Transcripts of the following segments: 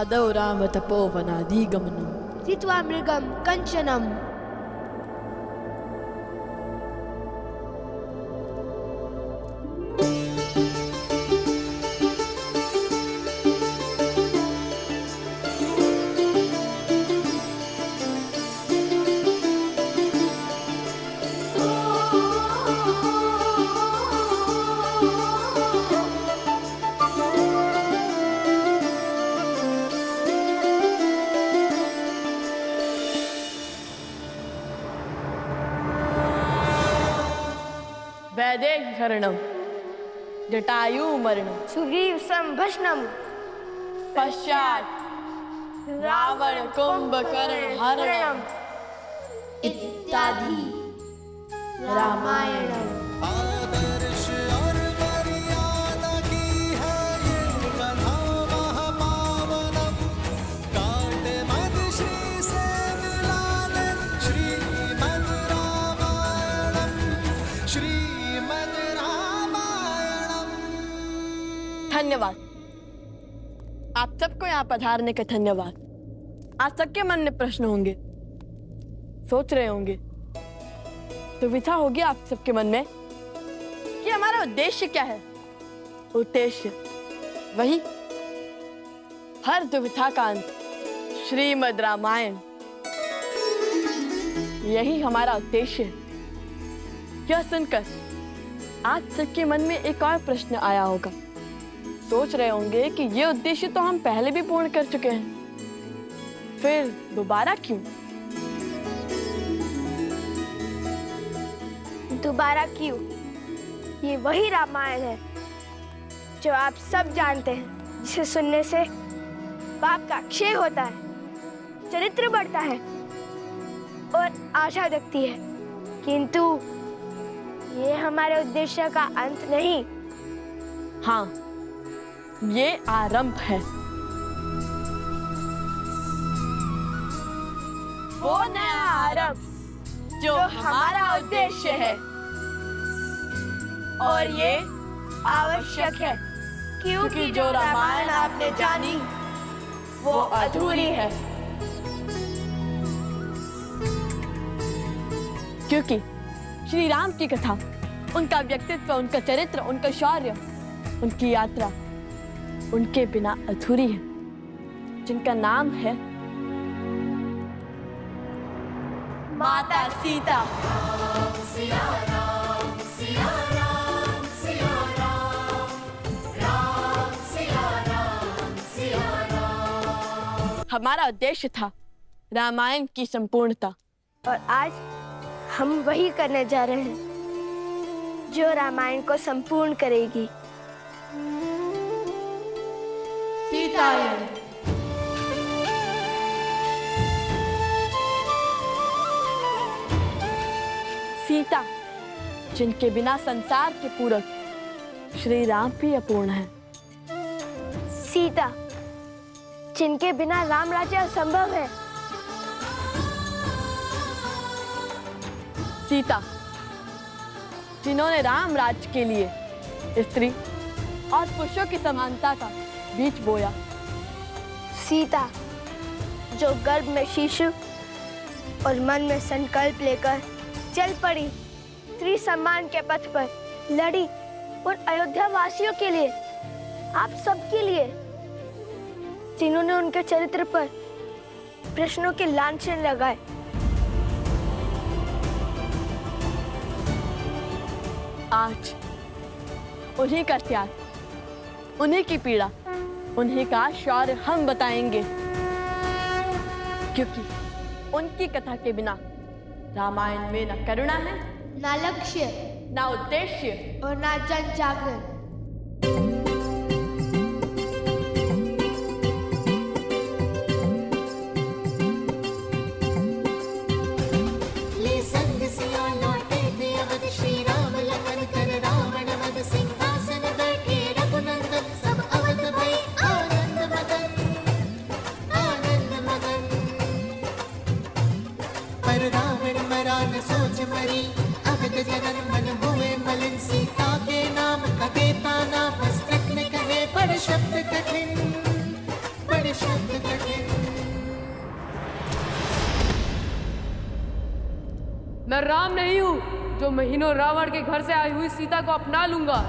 आदौ राम तपोवनादिगमनं जित्वा मृगं कंचनम्। वैदेहरणं जटायुमरणं सुग्रीव संभष्णम्। पश्चात् रावण कुंभकर्ण हरणम् इत्यादि रामायणम्। आदर्श और मर्यादा की है ये कथा महापावनम। काट मद श्री से मिला ले श्रीमद् रामायणम, श्रीमद् रामायणम। धन्यवाद आप सबको यहाँ पधारने का धन्यवाद। आज सबके मन में प्रश्न होंगे, सोच रहे होंगे, दुविधा होगी आप सबके मन में कि हमारा उद्देश्य क्या है। उद्देश्य वही हर दुविधा का अंत श्रीमद् रामायण, यही हमारा उद्देश्य है। यह सुनकर आज सबके मन में एक और प्रश्न आया होगा, सोच रहे होंगे कि ये उद्देश्य तो हम पहले भी पूर्ण कर चुके हैं, फिर दोबारा क्यों? दोबारा क्यों? ये वही रामायण है जो आप सब जानते हैं, जिसे सुनने से पाप का क्षय होता है, चरित्र बढ़ता है और आशा जगती है। किंतु ये हमारे उद्देश्य का अंत नहीं। हाँ, ये आरंभ है। वो नया आरंभ जो हमारा उद्देश्य है, और ये आवश्यक है क्योंकि जो रामायण आपने जानी वो अधूरी है। क्योंकि श्री राम की कथा, उनका व्यक्तित्व, उनका चरित्र, उनका शौर्य, उनकी यात्रा उनके बिना अधूरी है, जिनका नाम है माता सीता। सिया राम, सिया राम, सिया राम, राम सिया राम, सिया राम। हमारा उद्देश्य था रामायण की संपूर्णता, और आज हम वही करने जा रहे हैं जो रामायण को संपूर्ण करेगी। सीतायन। सीता, जिनके बिना संसार के पूरक श्री राम भी अपूर्ण है। सीता, जिनके बिना राम राज्य असंभव है। सीता, जिन्होंने राम राज्य के लिए स्त्री और पुरुषों की समानता का बीज बोया। सीता, जो गर्भ में शिशु और मन में संकल्प लेकर चल पड़ी, स्त्री सम्मान के पथ पर लड़ी और अयोध्या वासियों के लिए, आप सबके लिए, जिन्होंने उनके चरित्र पर प्रश्नों के लांछन लगाए। आज उन्हीं का त्याग, उन्हीं की पीड़ा, उन्हीं का शौर्य हम बताएंगे, क्योंकि उनकी कथा के बिना रामायण में न करुणा है, ना लक्ष्य, ना उद्देश्य और ना जन जागरण। ले संग सिया लौटे थे अवध, श्री राम लखन कर रावण वध, सिंहासन बैठे रघुनंदन, सब अवध भई आनंद मगन, आनंद मगन। पर रावण मरा न सोच मरी, अवध जनन मन हुए मलिन, सीता के नाम का देता नाम, मस्तक में कहे बड़ शब्द कठिन, बड़ शब्द कठिन। मैं राम नहीं हूँ जो महीनों रावण के घर से आई हुई सीता को अपना लूंगा।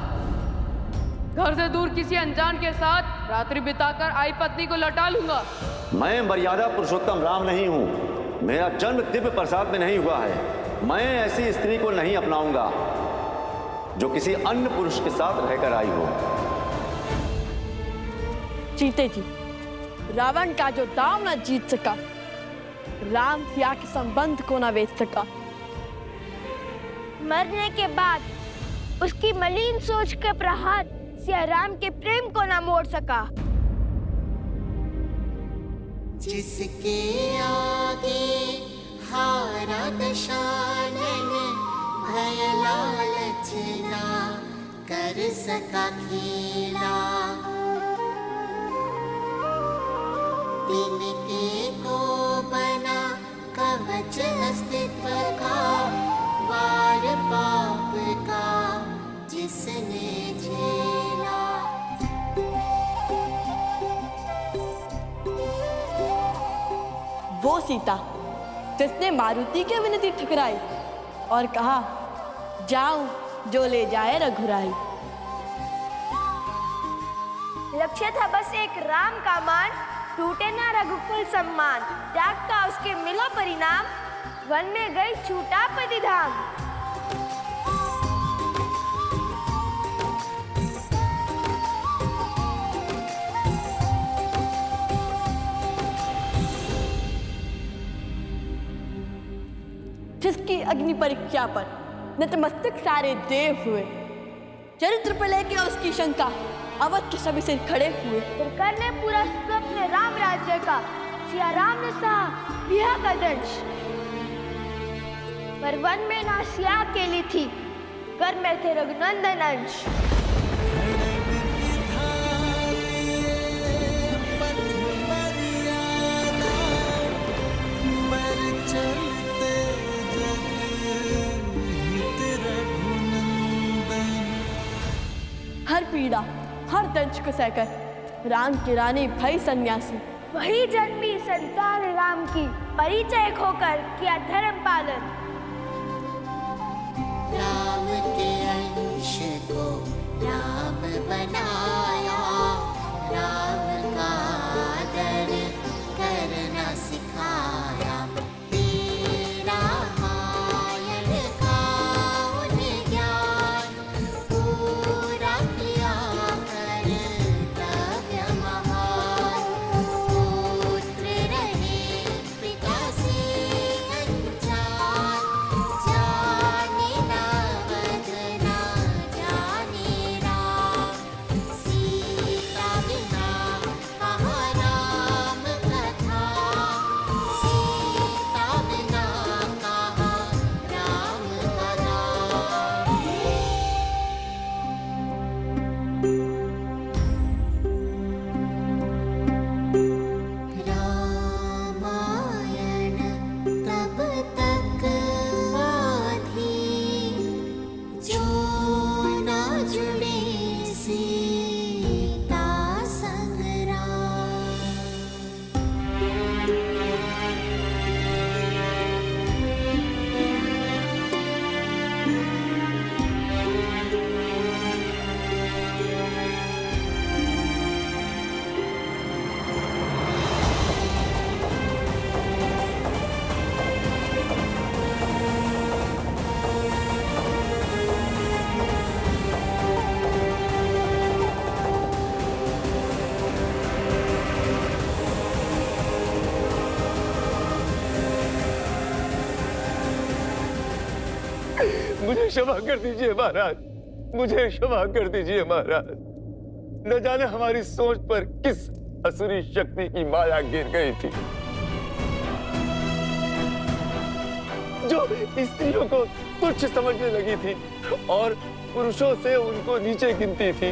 घर से दूर किसी अनजान के साथ रात्रि बिताकर आई पत्नी को लौटा लूंगा। मैं मर्यादा पुरुषोत्तम राम नहीं हूँ। मेरा जन्म दिव्य प्रसाद में नहीं हुआ है। मैं ऐसी स्त्री को नहीं अपनाऊंगा जो किसी अन्य पुरुष के साथ रहकर आई हो। जीते जी, रावण का जो दाव न जीत सका, राम सिया के संबंध को न बेच सका। मरने के बाद उसकी मलिन सोच का प्रहार सिया राम के प्रेम को न मोड़ सका। जिसके आगे हारा दशानन, भय लालच ना कर सका खेला। तिनके को बना कवच अस्तित्व का, वार पाप का जिसने झेला। वो सीता जिसने मारुति की विनती ठुकराई और कहा, जाऊं जो ले जाए रघुराई। लक्ष्य था बस एक राम का मान, टूटे ना रघुकुल सम्मान। त्याग का उसके मिला परिणाम, वन में गई छूटा पतिधाम। जिसकी अग्नि परीक्षा पर नतमस्तक सारे देव हुए, चरित्र पर लेके उसकी शंका अवध के सभी सिर खड़े हुए। फिर करने पूरा स्वप्न राम राज्य का, सिया राम ने सहा विहा का दंश। पर वन में ना सिया अकेली थी, घर में थे रघुनंदन अंश। हर पीड़ा हर दंश को सहकर राम की रानी भई सन्यासी। वही जन्मी संतान राम की, परिचय खोकर किया धर्म पालन। राम के अंश को राम बनाया, राम का आदर करना सिखाया। तेरा मायन का उन्हें ज्ञान पूरा किया कर्तव्य महान। पुत्र रहे पिता से अनजान, जाने ना बदना जाने राम। सीता बिना कहाँ राम कथा, सीता बिना कहाँ राम कथा। रामायण तब तक आधी, जो न जुड़े सीता संग राम। मुझे क्षमा कर दीजिए महाराज, मुझे क्षमा कर दीजिए महाराज। न जाने हमारी सोच पर किस असुरी शक्ति की माया गिर गई थी, जो स्त्रियों को तुच्छ समझने लगी थी और पुरुषों से उनको नीचे गिनती थी।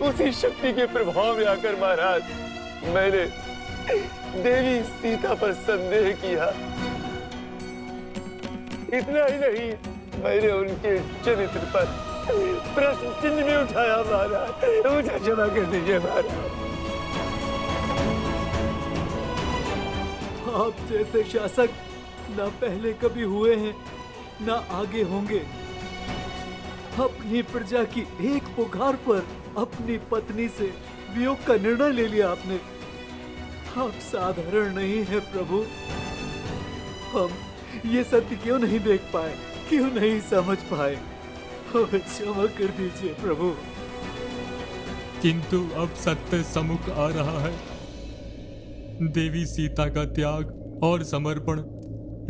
उसी शक्ति के प्रभाव में आकर महाराज मैंने देवी सीता पर संदेह किया। इतना ही नहीं, मैंने उनके चरित्र पर प्रश्न चिन्ह भी उठाया महाराज। मुझे क्षमा कर दीजिए महाराज। आप जैसे शासक न पहले कभी हुए हैं न आगे होंगे। अपनी प्रजा की एक पुकार पर अपनी पत्नी से वियोग का निर्णय ले लिया आपने। आप साधारण नहीं है प्रभु। हम ये सत्य क्यों नहीं देख पाए, क्यों नहीं समझ पाए? हमें क्षमा कर दीजिए प्रभु। किंतु अब सत्य सम्मुख आ रहा है। देवी सीता का त्याग और समर्पण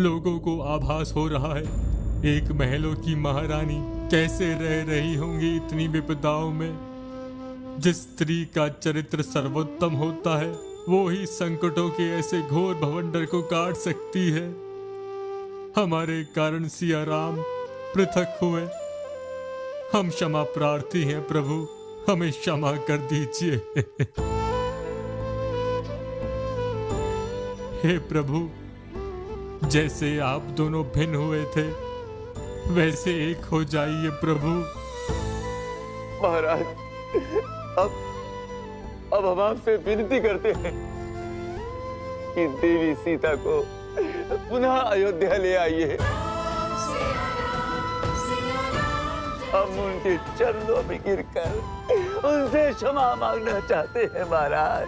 लोगों को आभास हो रहा है। एक महलों की महारानी कैसे रह रही होंगी इतनी विपदाओं में। जिस स्त्री का चरित्र सर्वोत्तम होता है वो ही संकटों के ऐसे घोर भवंडर को काट सकती है। हमारे कारण सिया राम पृथक हुए। हम क्षमा प्रार्थी हैं प्रभु, हमें क्षमा कर दीजिए। हे प्रभु, जैसे आप दोनों भिन्न हुए थे वैसे एक हो जाइए प्रभु। महाराज, अब हम आपसे विनती करते हैं कि देवी सीता को पुनः अयोध्या ले आइए। हम उनके चरणों में गिरकर उनसे क्षमा मांगना चाहते हैं महाराज।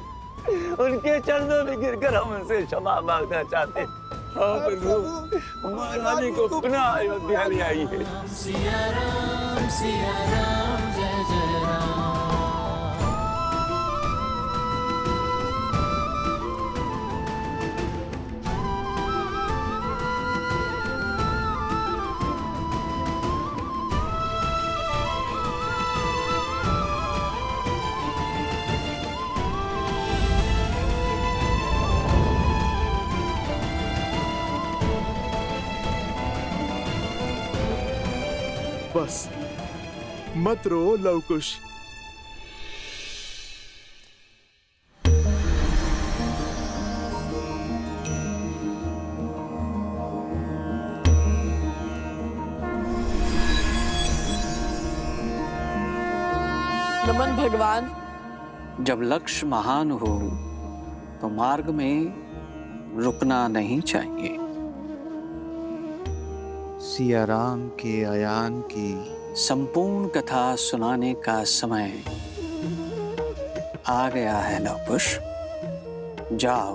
उनके चरणों में गिरकर हम उनसे क्षमा मांगना चाहते हैं। हाँ प्रभु, महारानी को पुनः अयोध्या ले आइए। सिया राम जय जय राम। बस मत रो लवकुश। नमन भगवान। जब लक्ष्य महान हो तो मार्ग में रुकना नहीं चाहिए। सिया राम के आयान की संपूर्ण कथा सुनाने का समय आ गया है लवकुश। जाओ,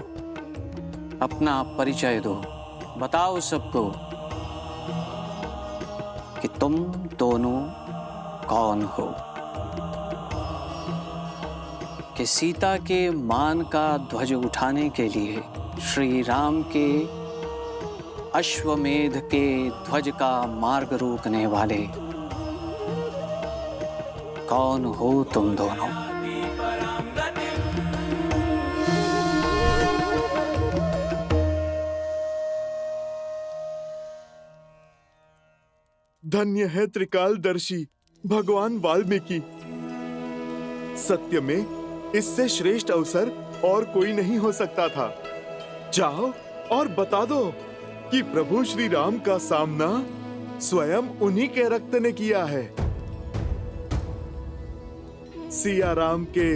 अपना परिचय दो, बताओ सबको कि तुम दोनों कौन हो। कि सीता के मान का ध्वज उठाने के लिए श्री राम के अश्वमेध के ध्वज का मार्ग रोकने वाले कौन हो तुम दोनों। धन्य है त्रिकालदर्शी भगवान वाल्मीकि। सत्य में इससे श्रेष्ठ अवसर और कोई नहीं हो सकता था। जाओ और बता दो कि प्रभु श्री राम का सामना स्वयं उन्हीं के रक्त ने किया है। सिया राम के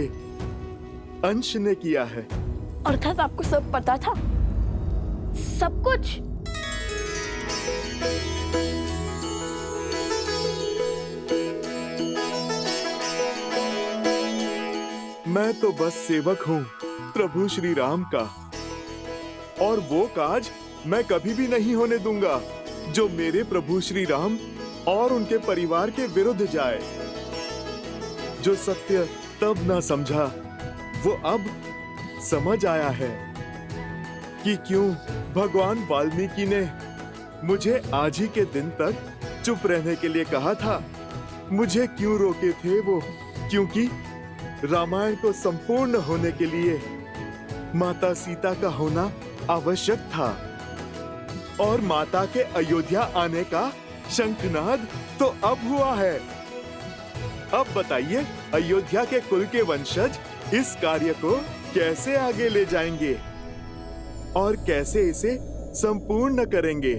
अंश ने किया है। अर्थात आपको सब पता था? सब कुछ? मैं तो बस सेवक हूँ प्रभु श्री राम का, और वो काज मैं कभी भी नहीं होने दूंगा जो मेरे प्रभु श्री राम और उनके परिवार के विरुद्ध जाए। जो सत्य तब ना समझा वो अब समझ आया है कि क्यों भगवान वाल्मीकि ने मुझे आज ही के दिन तक चुप रहने के लिए कहा था। मुझे क्यों रोके थे वो? क्योंकि रामायण को संपूर्ण होने के लिए माता सीता का होना आवश्यक था, और माता के अयोध्या आने का शंखनाद तो अब हुआ है। अब बताइए, अयोध्या के कुल के वंशज इस कार्य को कैसे आगे ले जाएंगे और कैसे इसे संपूर्ण करेंगे?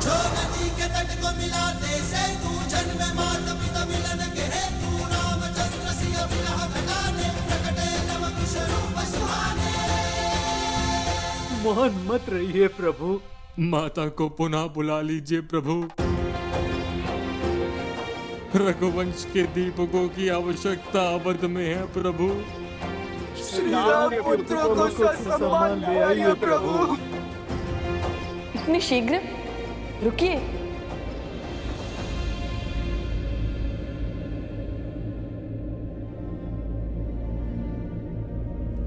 जो नदी के तट को मिलाते से तू जन्म माता पिता मिलन के हेतु रामचंद्र सिया विरह घटाने मौन मत रहिए प्रभु। माता को पुनः बुला लीजिए प्रभु। रघुवंश के दीपकों की आवश्यकता अवध में है प्रभु। श्री राम पुत्र को सम्मान ले आइए प्रभु। इतनी शीघ्र? रुकिए।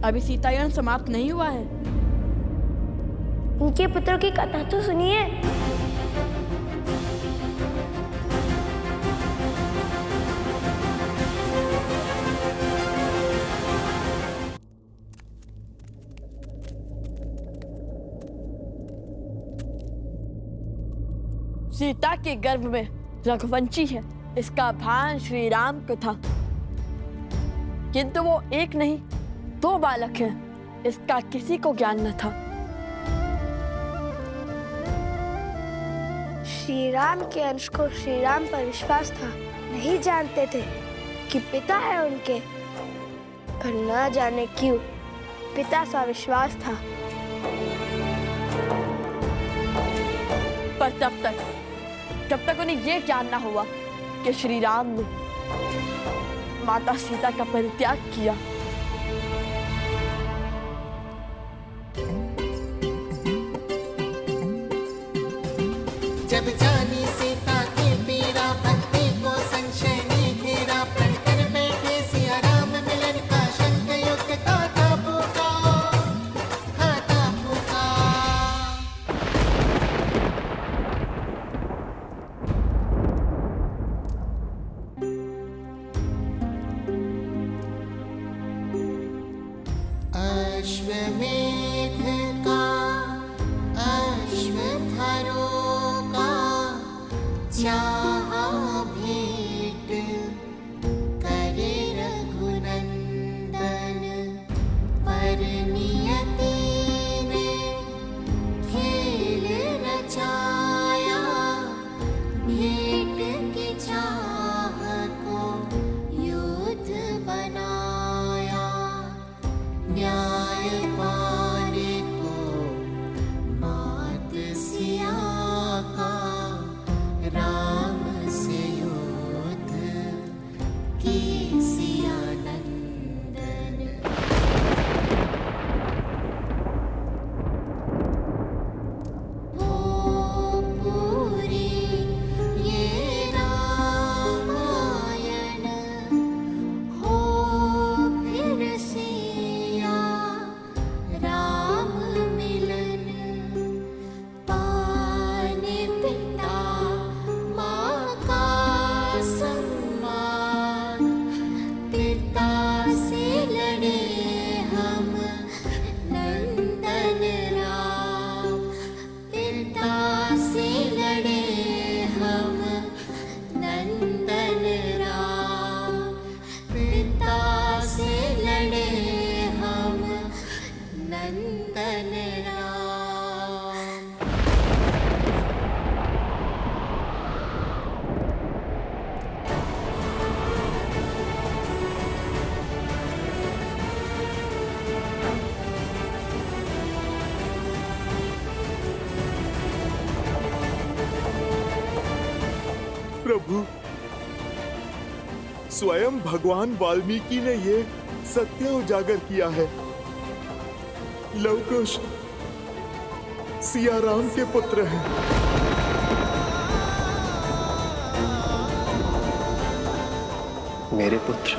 अभी सीतायन समाप्त नहीं हुआ है। उनके पुत्रों की कथा तो सुनिए। सीता के गर्भ में रघुवंशी है, इसका भान श्री राम को था, किंतु वो एक नहीं 2 बालक हैं, इसका किसी को ज्ञान न था। श्री राम के अंश को श्री राम पर विश्वास था, नहीं जानते थे कि पिता है उनके, पर न जाने क्यों पिता सा विश्वास था। पर जब तक उन्हें ये ज्ञान ना हुआ कि श्री राम ने माता सीता का परित्याग किया। जब जानी सीता के पीरा, भक्ति को संशय ने घेरा, प्रण कर बैठे सिया राम मिलन का शंख युक्त गाथा फूका, गाथा फूका। अश्वमेध का अश्वत्थारो का चाहा भेंट करे रघुनंदन, पर नियति ने खेल रचाया, भेंट की चाह को युद्ध बनाया, न्याय पाने को मात सिया का, राम से युद्ध की सिया नंदन। हो पूरी ये रामायण, हो फिर सिया राम मिलन, पाने पिता माँ का सम्मान, पिता से लड़े हम नंदन राम, पिता से लड़े हम नंदन राम, पिता से लड़े हम नंदन राम। प्रभु, स्वयं भगवान वाल्मीकि ने ये सत्य उजागर किया है। लव कुश सिया राम के पुत्र हैं। मेरे पुत्र